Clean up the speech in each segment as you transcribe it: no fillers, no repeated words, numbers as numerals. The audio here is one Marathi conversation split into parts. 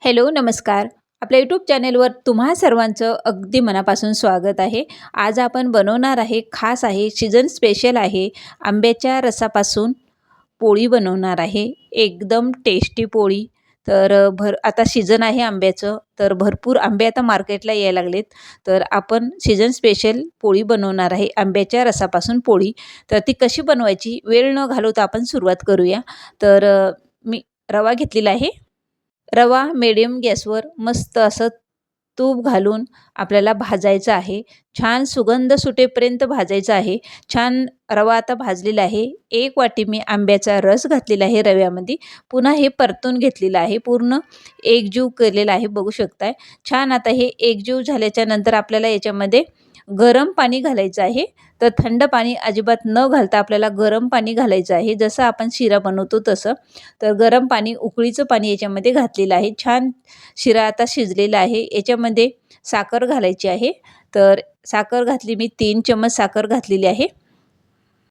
हॅलो, नमस्कार. आपल्या यूट्यूब चॅनेलवर तुम्हा सर्वांचं अगदी मनापासून स्वागत आहे. आज आपण बनवणार आहे, खास आहे, सीझन स्पेशल आहे. आंब्याच्या रसापासून पोळी बनवणार आहे. एकदम टेस्टी पोळी. तर आता सीझन आहे आंब्याचं, तर भरपूर आंबे आता मार्केटला यायला लागलेत. तर आपण सीझन स्पेशल पोळी बनवणार आहे, आंब्याच्या रसापासून पोळी. तर ती कशी बनवायची, वेळ न घालवता आपण सुरुवात करूया. तर मी रवा घेतलेला आहे. रवा मीडियम गॅसवर मस्त असं तूप घालून आपल्याला भाजायचं आहे. छान सुगंध सुटेपर्यंत भाजायचं आहे. छान रवा आता भाजलेला आहे. 1 वाटी मी आंब्याचा रस घातलेला आहे रव्यामध्ये. पुन्हा हे परतून घेतलेलं आहे. पूर्ण एकजीव केलेला आहे, बघू शकताय. छान आता हे एकजीव झाल्याच्या नंतर आपल्याला याच्यामध्ये गरम पाणी घालायचं आहे. तर थंड पाणी अजिबात न घालता आपल्याला गरम पाणी घालायचं आहे, जसं आपण शिरा बनवतो तसं. तर गरम पाणी, उकळीचं पाणी याच्यामध्ये घातलेलं आहे. छान शिरा आता शिजलेला आहे. याच्यामध्ये साखर घालायची आहे. तर साखर घातली, मी 3 चम्मच साखर घातलेली आहे.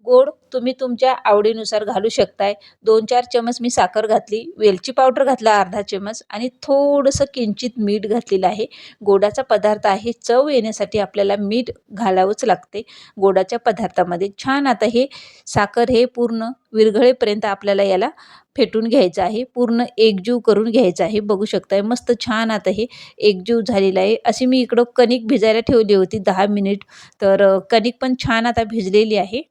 गोड तुम्ही तुमच्या आवडीनुसार घालू शकताय. 2-4 चम्मच मी साखर घातली. वेलची पावडर घातला अर्धा चम्मच आणि थोडंसं किंचित मीठ घातलेलं आहे. गोडाचा पदार्थ आहे, चव येण्यासाठी आपल्याला मीठ घालावंच लागते गोडाच्या पदार्थामध्ये. छान आता हे साखर हे पूर्ण विरघळेपर्यंत आपल्याला याला फेटून घ्यायचं आहे. पूर्ण एकजीव करून घ्यायचं आहे. बघू शकताय मस्त छान आता हे एकजीव झालेलं आहे. अशी मी इकडं कणिक भिजायला ठेवली होती 10 मिनिट. तर कणिक पण छान आता भिजलेली आहे.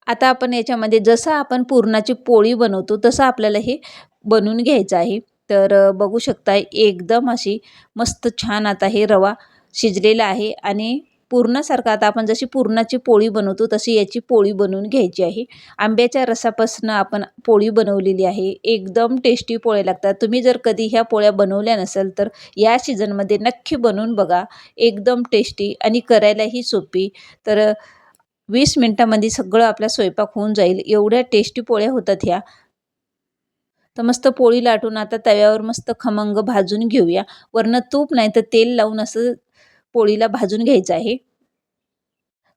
आता आपण याच्यामध्ये जसं आपण पुरणाची पोळी बनवतो तसं आपल्याला हे बनवून घ्यायचं आहे. तर बघू शकता एकदम अशी मस्त छान आता हे रवा शिजलेला आहे आणि पुरणासारखं आता आपण जशी पुरणाची पोळी बनवतो तशी याची पोळी बनवून घ्यायची आहे. आंब्याच्या रसापासून आपण पोळी बनवलेली आहे. एकदम टेस्टी पोळ्या लागतात. तुम्ही जर कधी ह्या पोळ्या बनवल्या नसेल तर या सीझनमध्ये नक्की बनवून बघा. एकदम टेस्टी आणि करायलाही सोपी. तर 20 मिनिटांमध्ये सगळं आपला स्वयंपाक होऊन जाईल. एवढ्या टेस्टी पोळ्या होतात ह्या. तर मस्त पोळी लाटून आता तव्यावर मस्त खमंग भाजून घेऊया. वरनं तूप नाही तर तेल लावून असं पोळीला भाजून घ्यायचं आहे.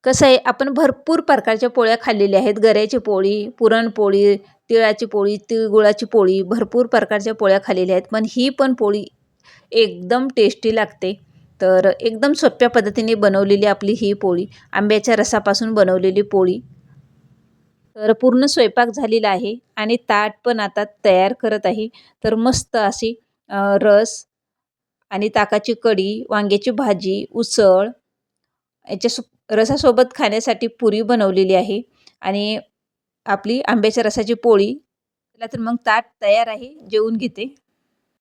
कसं आहे, आपण भरपूर प्रकारच्या पोळ्या खाल्लेल्या आहेत. गऱ्याची पोळी, पुरणपोळी, तिळाची पोळी, तिळगुळाची पोळी, भरपूर प्रकारच्या पोळ्या खाल्लेल्या आहेत. पण ही पण पोळी एकदम टेस्टी लागते. तर एकदम सोप्या पद्धतीने बनवलेली आपली ही पोळी, आंब्याच्या रसापासून बनवलेली पोळी. तर पूर्ण स्वयंपाक झालेला आहे आणि ताट पण आता तयार करत आहे. तर मस्त अशी रस आणि ताकाची कढी, वांग्याची भाजी, उसळ याच्या रसासोबत खाण्यासाठी पुरी बनवलेली आहे आणि आपली आंब्याच्या रसाची पोळी. चला तर मग ताट तयार आहे, जेवून घेते.